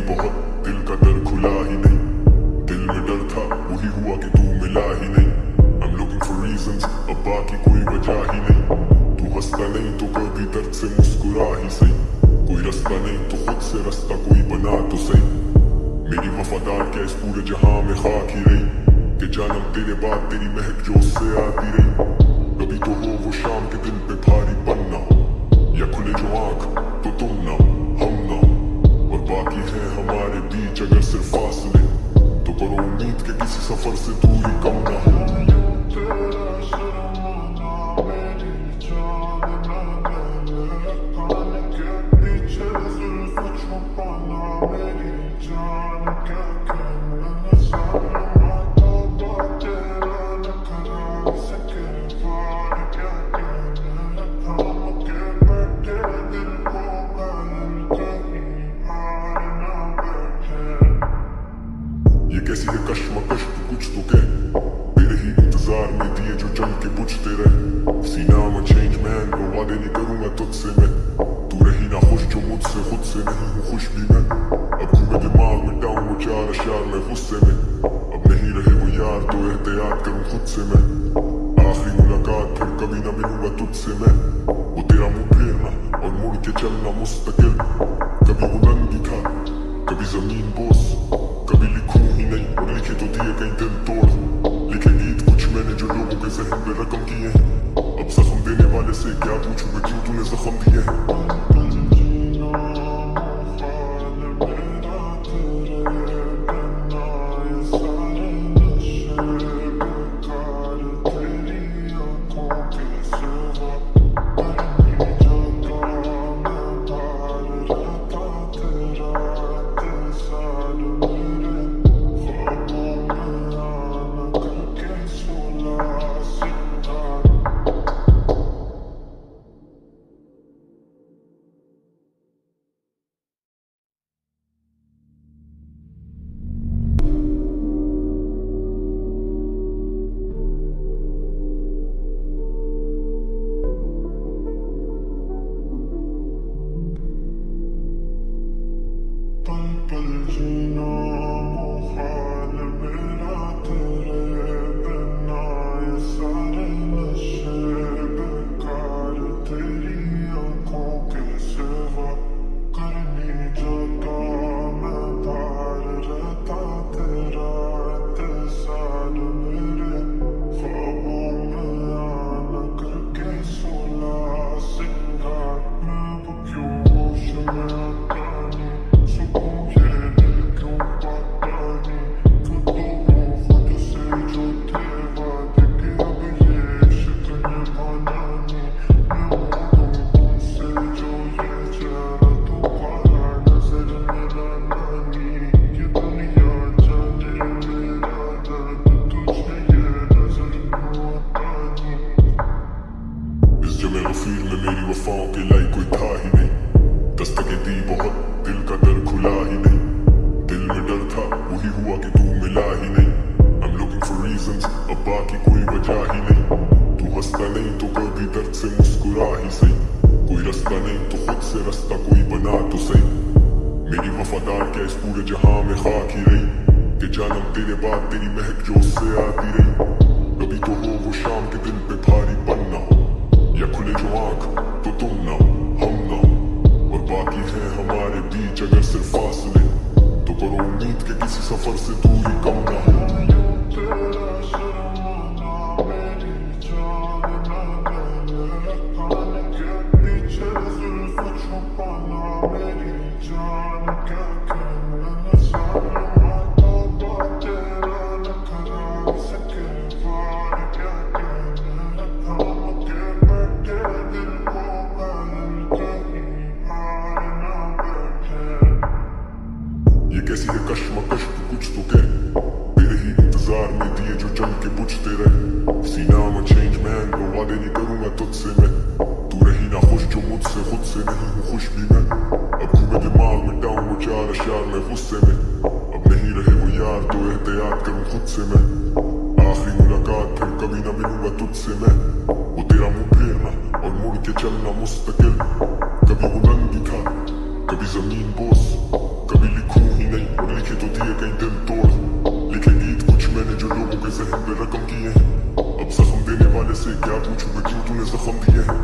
बहुत, दिल का दर खुला ही नहीं। दिल में डर था वही हुआ कि तू मिला ही नहीं। I'm looking for reasons, अब बाकी कोई वजह ही नहीं। तू हंसता नहीं तो कभी दर्द से मुस्कुरा ही सही। कोई रास्ता नहीं तो खुद से रास्ता कोई बना तो सही। मेरी वफादार क्या इस पूरे जहां में खाक ही रही कि जानम तेरे बाद तेरी महक जो उससे आती रही। कभी तो हो वो शाम के दिन पे भारी बनना, या खुले जो आंख तो तुम ना हम ना, और बाकी है हमारे बीच अगर सिर्फ फासले, तो करो उम्मीद के किसी सफर से दूरी कम ना हो। ये कैसी है कश्मकश तू कुछ तो कह, मेरे ही इंतजार में दिए जो जल के बुझते रहे। सीना में चेंज मैन वो वादे नहीं करूंगा तुझसे मैं, तू रही ना खुश जो मुझसे खुद से नहीं हूँ खुश भी मैं। अब घूमे दिमाग मिटाऊं वो चार अशार में गुस्से में, अब नहीं रहे वो यार तो एहतियात करूं खुद से मैं। आखिरी मुलाकात फिर कभी ना मिलूंगा तुझसे मैं, वो तेरा मुंह फेरना और मुड़ के चलना मुस्तकिल। कभी बुलंद दिखा कभी जमीन बोस, कभी लिखूं ही नहीं और लिखे तो दिए कहीं दिल तोड़। लिखे गीत कुछ मैंने जो लोगों के जहन पे रकम किए हैं, अब जख्म देने वाले से क्या पूछूं मैं क्यों तूने जख्म दिए हैं। तस्वीर में मेरी वफाओं के लाई कोई था ही नहीं। दस्तकें दी बहुत, दिल का दर खुला ही नहीं। दिल में डर था वही हुआ कि तू मिला ही नहीं। I'm looking for reasons, अब बाकी कोई वजह ही नहीं। तू हंसता नहीं तो कभी दर्द से मुस्कुरा ही सही। कोई रास्ता नहीं तो खुद से रास्ता कोई बना तो सही। मेरी वफादार क्या इस पूरे जहां में खाक ही रही कि जानम तेरे बाद तेरी महक जो उससे आती रही। कभी तो हो वो शाम के दिन पे भारी बनना, या खुले जो आंख तो तुम ना हम ना, और बाकी है हमारे बीच अगर सिर्फ फासले, तो करो उम्मीद के किसी सफर से दूरी कम ना हो। ये कैसी है कश्मकश तू कुछ तो कह, मेरे ही इंतजार में दिए जो जल के बुझते रहे। सीना में चेंज मैन वो वादे नहीं करूंगा तुझसे मैं, तू रही ना खुश जो मुझसे खुद से नहीं हूँ खुश भी मैं। अब घूमे दिमाग मिटाऊं वो चार अशार में गुस्से में, अब नहीं रहे वो यार तो एहतियात करूं खुद से मैं। आखिरी मुलाकात फिर कभी ना मिलूंगा तुझसे मैं, वो तेरा मुंह फेरना और मुड़ के चलना मुस्तकिल। कभी बुलंद दिखा कभी जमीन बोस, कभी लिखूं ही कहीं दिल तोड़। लिखे गीत कुछ मैंने जो लोगों के जहन पे रकम किए हैं। अब जख्म देने वाले से क्या पूछूं मैं क्यों तूने जख्म दिए हैं।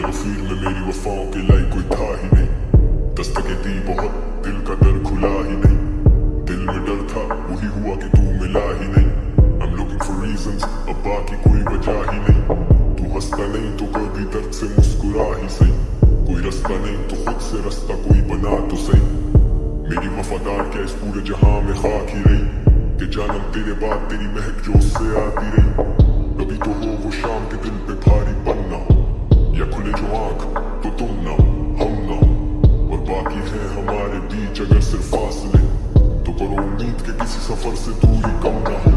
गफीर में मेरी वफाओं के लाई कोई था ही नहीं। दस्तकें दी बहुत दिल का दर खुला ही नहीं। दिल में डर था वही हुआ कि तू मिला ही नहीं। I'm looking for reasons, अब बाकी कोई वजह ही नहीं। तू हंसता नहीं तो कभी दर्द से मुस्कुरा ही सही। कोई रास्ता नहीं तो खुद से रास्ता कोई बना तो सही। मेरी वफादार क्या इस पूरे जहां में खाक ही रही कि जानम तेरे बाद तेरी महक जो उससे आती रही। कभी तो हो वो शाम के दिल पे भारी पन्ना या खुले जो आंख तो तुम ना हम ना और बाकी है हमारे बीच अगर सिर्फ फासले तो करो उम्मीद के किसी सफर से दूरी कम ना हो।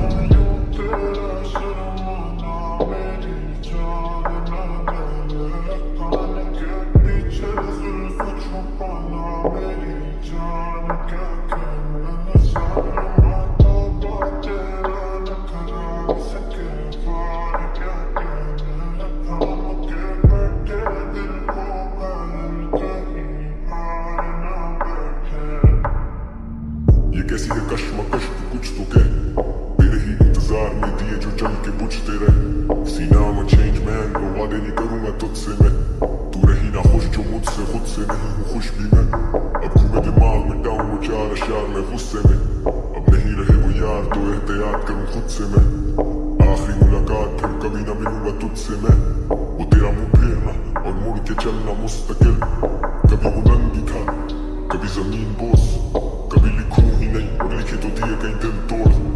कैसी है कश्मकश तू कुछ तो कह। मेरे ही इंतजार में दिए जो जल के बुझते रहे। सीना में चेंज मैन लो वादे नहीं करूंगा तुझसे मैं। तू रही ना खुश जो मुझसे खुद से नहीं हूँ खुश भी मैं। अब घूमे दिमाग में डाऊं वो चार अशार में गुस्से में। अब नहीं रहे वो यार तो एहतियात करूँ खुद से मैं। आखिरी मुलाकात फिर कभी ना मिलूंगा तुझसे मैं। वो तेरा मुंह फेरना और मुड़ के चलना मुस्तकिल। कभी बुलंदी था कभी जमीन बोस कभी लिखूं ही नहीं और लिखे तो दिए कहीं दिल तोड़।